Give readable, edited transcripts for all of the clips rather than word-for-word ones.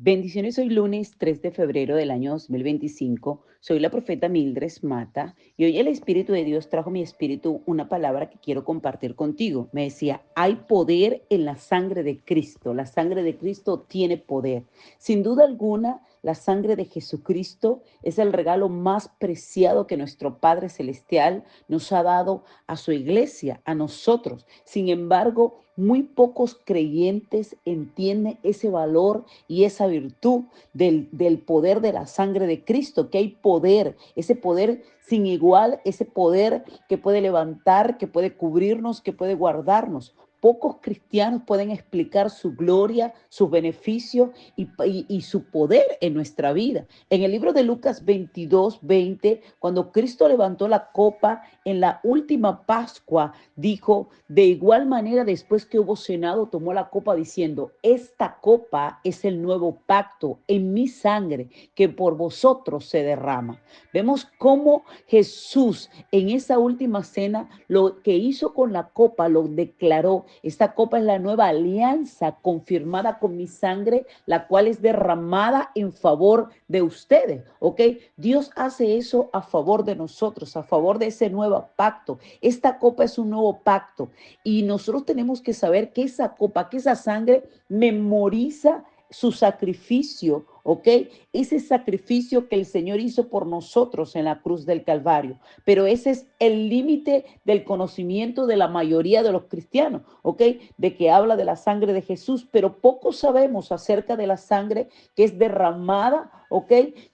Bendiciones, hoy lunes 3 de febrero del año 2025. Soy la profeta Mildred Mata y hoy el Espíritu de Dios trajo a mi espíritu una palabra que quiero compartir contigo. Me decía, hay poder en la sangre de Cristo. La sangre de Cristo tiene poder. Sin duda alguna, la sangre de Jesucristo es el regalo más preciado que nuestro Padre Celestial nos ha dado a su iglesia, a nosotros. Sin embargo, muy pocos creyentes entienden ese valor y esa virtud del poder de la sangre de Cristo, que hay poder, ese poder sin igual, ese poder que puede levantar, que puede cubrirnos, que puede guardarnos. Pocos cristianos pueden explicar su gloria, sus beneficios y su poder en nuestra vida. En el libro de Lucas 22:20, cuando Cristo levantó la copa en la última Pascua, dijo, de igual manera, después que hubo cenado, tomó la copa diciendo, esta copa es el nuevo pacto en mi sangre que por vosotros se derrama. Vemos cómo Jesús en esa última cena lo que hizo con la copa lo declaró. Esta copa es la nueva alianza confirmada con mi sangre, la cual es derramada en favor de ustedes, ¿ok? Dios hace eso a favor de nosotros, a favor de ese nuevo pacto. Esta copa es un nuevo pacto y nosotros tenemos que saber que esa copa, que esa sangre memoriza su sacrificio, ¿ok? Ese sacrificio que el Señor hizo por nosotros en la cruz del Calvario. Pero ese es el límite del conocimiento de la mayoría de los cristianos, ¿ok? De que habla de la sangre de Jesús, pero poco sabemos acerca de la sangre que es derramada, ¿ok?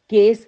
Que es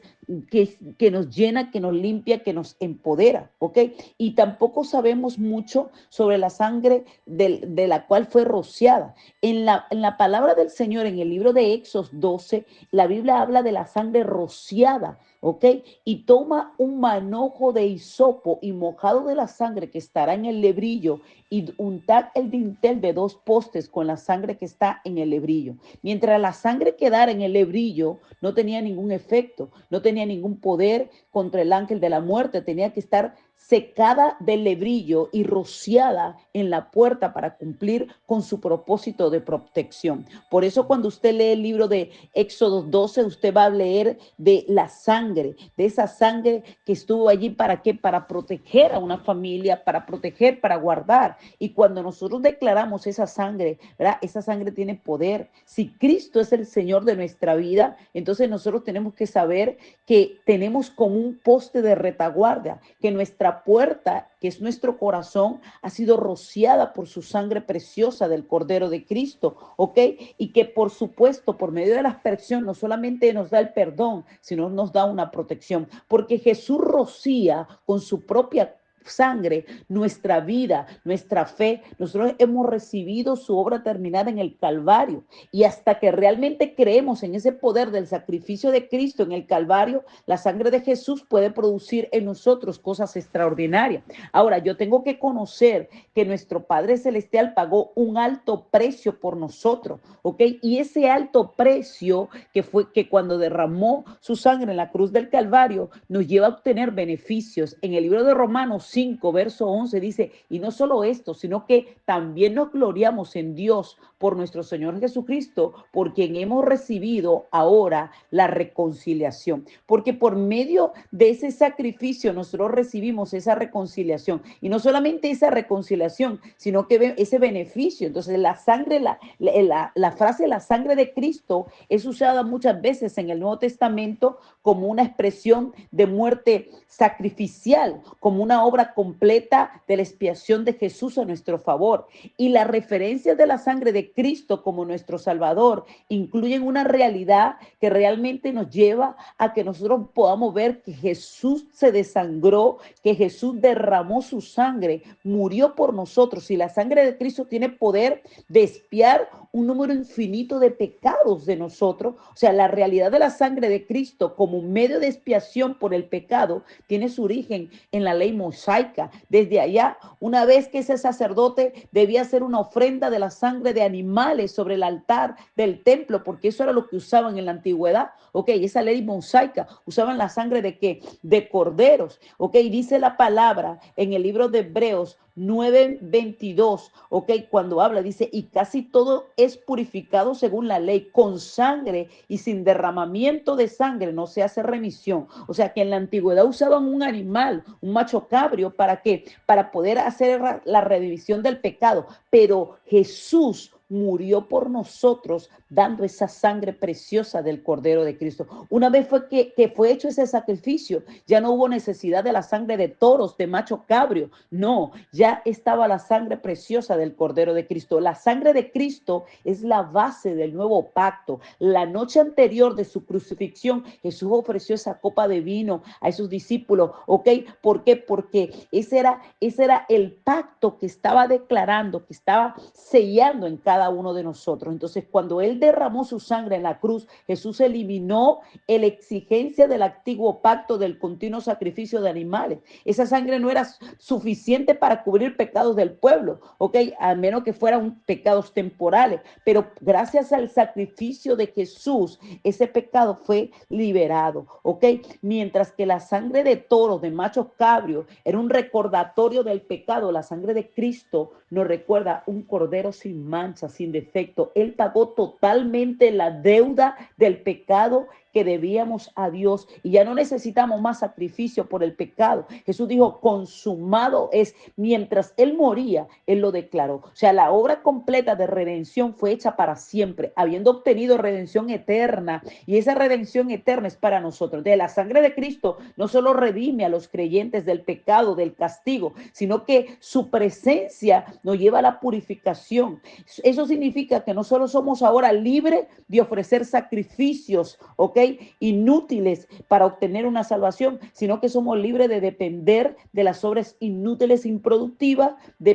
que nos llena, que nos limpia, que nos empodera, ¿ok? Y tampoco sabemos mucho sobre la sangre de la cual fue rociada. En la palabra del Señor, en el libro de Éxodo 12, la Biblia habla de la sangre rociada, ¿ok? Y toma un manojo de hisopo y mojado de la sangre que estará en el lebrillo y untad el dintel de 2 postes con la sangre que está en el lebrillo. Mientras la sangre quedara en el lebrillo, no tenía ningún efecto, no tenía ningún poder contra el ángel de la muerte, tenía que estar secada del lebrillo y rociada en la puerta para cumplir con su propósito de protección. Por eso cuando usted lee el libro de Éxodo 12, usted va a leer de la sangre, de esa sangre que estuvo allí para qué, para proteger a una familia, para proteger, para guardar. Y cuando nosotros declaramos esa sangre, ¿verdad? Esa sangre tiene poder. Si Cristo es el Señor de nuestra vida, entonces nosotros tenemos que saber que tenemos como un poste de retaguardia, que nuestra puerta, que es nuestro corazón, ha sido rociada por su sangre preciosa del Cordero de Cristo, ¿ok? Y que por supuesto, por medio de la aspersión, no solamente nos da el perdón, sino nos da una protección, porque Jesús rocía con su propia sangre, nuestra vida, nuestra fe. Nosotros hemos recibido su obra terminada en el Calvario y hasta que realmente creemos en ese poder del sacrificio de Cristo en el Calvario, la sangre de Jesús puede producir en nosotros cosas extraordinarias. Ahora, yo tengo que conocer que nuestro Padre Celestial pagó un alto precio por nosotros, ¿ok? Y ese alto precio que fue que cuando derramó su sangre en la cruz del Calvario nos lleva a obtener beneficios. En el libro de Romanos 5, verso 11 dice, y no solo esto, sino que también nos gloriamos en Dios por nuestro Señor Jesucristo, por quien hemos recibido ahora la reconciliación. Porque por medio de ese sacrificio nosotros recibimos esa reconciliación. Y no solamente esa reconciliación, sino que ese beneficio. Entonces la sangre, la frase la sangre de Cristo es usada muchas veces en el Nuevo Testamento como una expresión de muerte sacrificial, como una obra completa de la expiación de Jesús a nuestro favor. Y la referencia de la sangre de Cristo como nuestro Salvador incluyen una realidad que realmente nos lleva a que nosotros podamos ver que Jesús se desangró, que Jesús derramó su sangre, murió por nosotros y la sangre de Cristo tiene poder de expiar un número infinito de pecados de nosotros. O sea, la realidad de la sangre de Cristo como un medio de expiación por el pecado tiene su origen en la ley mosaica. Desde allá, una vez que ese sacerdote debía hacer una ofrenda de la sangre de animales sobre el altar del templo, porque eso era lo que usaban en la antigüedad, ok, esa ley mosaica, usaban la sangre de qué, de corderos, ok, dice la palabra en el libro de Hebreos 9:22, ¿ok? Cuando habla, dice, y casi todo es purificado según la ley, con sangre y sin derramamiento de sangre no se hace remisión. O sea que en la antigüedad usaban un animal, un macho cabrio, ¿para qué? Para poder hacer la redivisión del pecado. Pero Jesús murió por nosotros, dando esa sangre preciosa del Cordero de Cristo. Una vez fue que fue hecho ese sacrificio, ya no hubo necesidad de la sangre de toros, de macho cabrio, no, ya estaba la sangre preciosa del Cordero de Cristo. La sangre de Cristo es la base del nuevo pacto. La noche anterior de su crucifixión, Jesús ofreció esa copa de vino a sus discípulos, ¿ok? ¿Por qué? Porque ese era el pacto que estaba declarando, que estaba sellando en cada uno de nosotros. Entonces, cuando Él derramó su sangre en la cruz, Jesús eliminó la exigencia del antiguo pacto del continuo sacrificio de animales. Esa sangre no era suficiente para cubrir pecados del pueblo, ¿ok? A menos que fueran pecados temporales. Pero gracias al sacrificio de Jesús, ese pecado fue liberado, ¿ok? Mientras que la sangre de toros, de machos cabrios, era un recordatorio del pecado, la sangre de Cristo nos recuerda un cordero sin mancha, sin defecto. Él pagó totalmente la deuda del pecado que debíamos a Dios y ya no necesitamos más sacrificio por el pecado. Jesús dijo, consumado es. Mientras Él moría, Él lo declaró. O sea, la obra completa de redención fue hecha para siempre, habiendo obtenido redención eterna, y esa redención eterna es para nosotros. De la sangre de Cristo no solo redime a los creyentes del pecado, del castigo, sino que su presencia nos lleva a la purificación. Eso significa que no solo somos ahora libres de ofrecer sacrificios, ¿ok? Inútiles para obtener una salvación, sino que somos libres de depender de las obras inútiles, improductivas,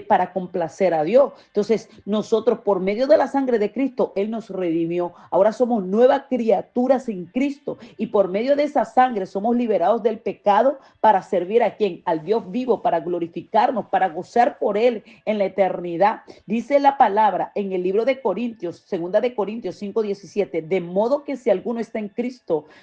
para complacer a Dios. Entonces, nosotros por medio de la sangre de Cristo, Él nos redimió. Ahora somos nuevas criaturas en Cristo y por medio de esa sangre somos liberados del pecado para servir a quien, al Dios vivo, para glorificarnos, para gozar por Él en la eternidad. Dice la palabra en el libro de Corintios, segunda de Corintios 5:17, de modo que si alguno está en Cristo,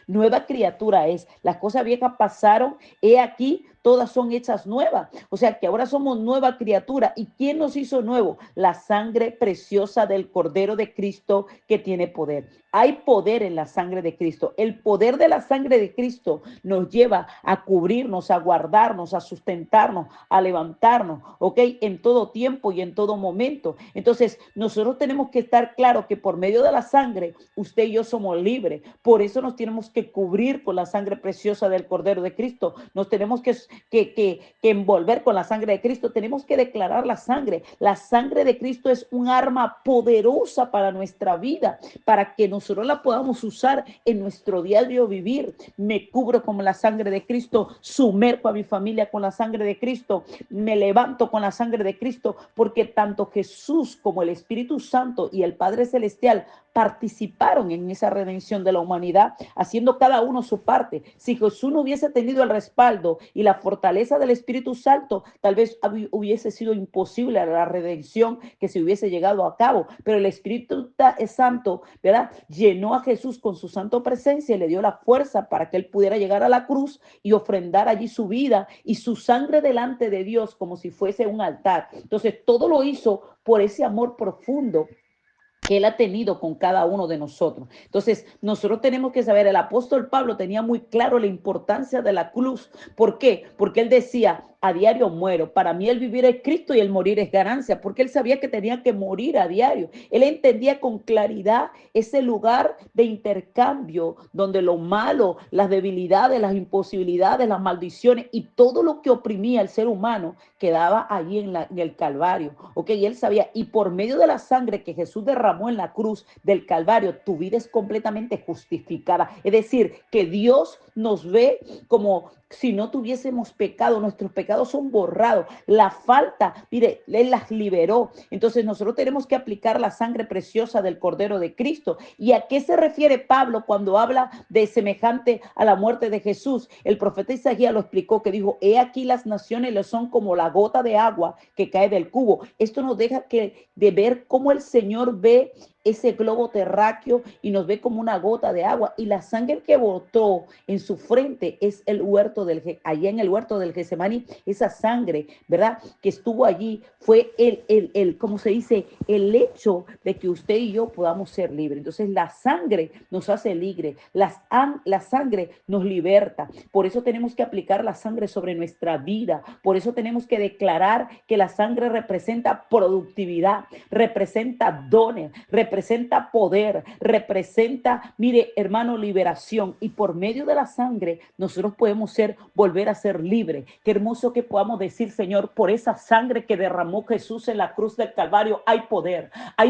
nueva criatura es. Las cosas viejas pasaron, he aquí, todas son hechas nuevas. O sea que ahora somos nueva criatura. ¿Y quién nos hizo nuevo? La sangre preciosa del Cordero de Cristo que tiene poder. Hay poder en la sangre de Cristo. El poder de la sangre de Cristo nos lleva a cubrirnos, a guardarnos, a sustentarnos, a levantarnos, ¿ok? En todo tiempo y en todo momento. Entonces, nosotros tenemos que estar claros que por medio de la sangre, usted y yo somos libres. Por eso nos tenemos que cubrir con la sangre preciosa del Cordero de Cristo. Nos tenemos que envolver con la sangre de Cristo. Tenemos que declarar la sangre. La sangre de Cristo es un arma poderosa para nuestra vida, para que nosotros la podamos usar en nuestro diario vivir. Me cubro con la sangre de Cristo, sumerjo a mi familia con la sangre de Cristo, me levanto con la sangre de Cristo, porque tanto Jesús como el Espíritu Santo y el Padre Celestial participaron en esa redención de la humanidad, haciendo cada uno su parte. Si Jesús no hubiese tenido el respaldo y la fortaleza del Espíritu Santo, tal vez hubiese sido imposible la redención que se hubiese llegado a cabo, pero el Espíritu Santo, ¿verdad?, llenó a Jesús con su santo presencia y le dio la fuerza para que él pudiera llegar a la cruz y ofrendar allí su vida y su sangre delante de Dios como si fuese un altar. Entonces, todo lo hizo por ese amor profundo que Él ha tenido con cada uno de nosotros. Entonces, nosotros tenemos que saber, el apóstol Pablo tenía muy claro la importancia de la cruz. ¿Por qué? Porque él decía, a diario muero. Para mí el vivir es Cristo y el morir es ganancia, porque él sabía que tenía que morir a diario. Él entendía con claridad ese lugar de intercambio donde lo malo, las debilidades, las imposibilidades, las maldiciones y todo lo que oprimía al ser humano quedaba allí en el Calvario. ¿Ok? Y él sabía, y por medio de la sangre que Jesús derramó en la cruz del Calvario, tu vida es completamente justificada. Es decir, que Dios nos ve como si no tuviésemos pecado, nuestros pecados son borrados. La falta, mire, Él las liberó. Entonces nosotros tenemos que aplicar la sangre preciosa del Cordero de Cristo. ¿Y a qué se refiere Pablo cuando habla de semejante a la muerte de Jesús? El profeta Isaías lo explicó, que dijo, he aquí las naciones le son como la gota de agua que cae del cubo. Esto nos deja de ver cómo el Señor ve ese globo terráqueo y nos ve como una gota de agua. Y la sangre que botó en su frente es el huerto allá en el huerto del Getsemaní, esa sangre, ¿verdad? Que estuvo allí, fue ¿cómo se dice? El hecho de que usted y yo podamos ser libres. Entonces la sangre nos hace libre, la sangre nos liberta. Por eso tenemos que aplicar la sangre sobre nuestra vida. Por eso tenemos que declarar que la sangre representa productividad, representa dones, representa poder, representa, mire, hermano, liberación. Y por medio de la sangre nosotros podemos volver a ser libres. Qué hermoso que podamos decir, Señor, por esa sangre que derramó Jesús en la cruz del Calvario, hay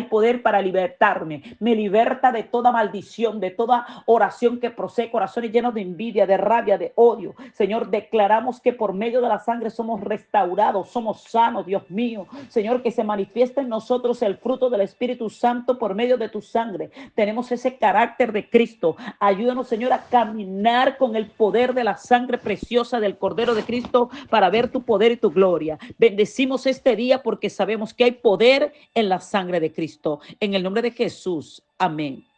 poder para libertarme. Me liberta de toda maldición, de toda oración que procede, corazones llenos de envidia, de rabia, de odio. Señor, declaramos que por medio de la sangre somos restaurados, somos sanos, Dios mío. Señor, que se manifiesta en nosotros el fruto del Espíritu Santo por medio de tu sangre. Tenemos ese carácter de Cristo. Ayúdanos, Señor, a caminar con el poder de la sangre preciosa del Cordero de Cristo para ver tu poder y tu gloria. Bendecimos este día porque sabemos que hay poder en la sangre de Cristo. En el nombre de Jesús. Amén.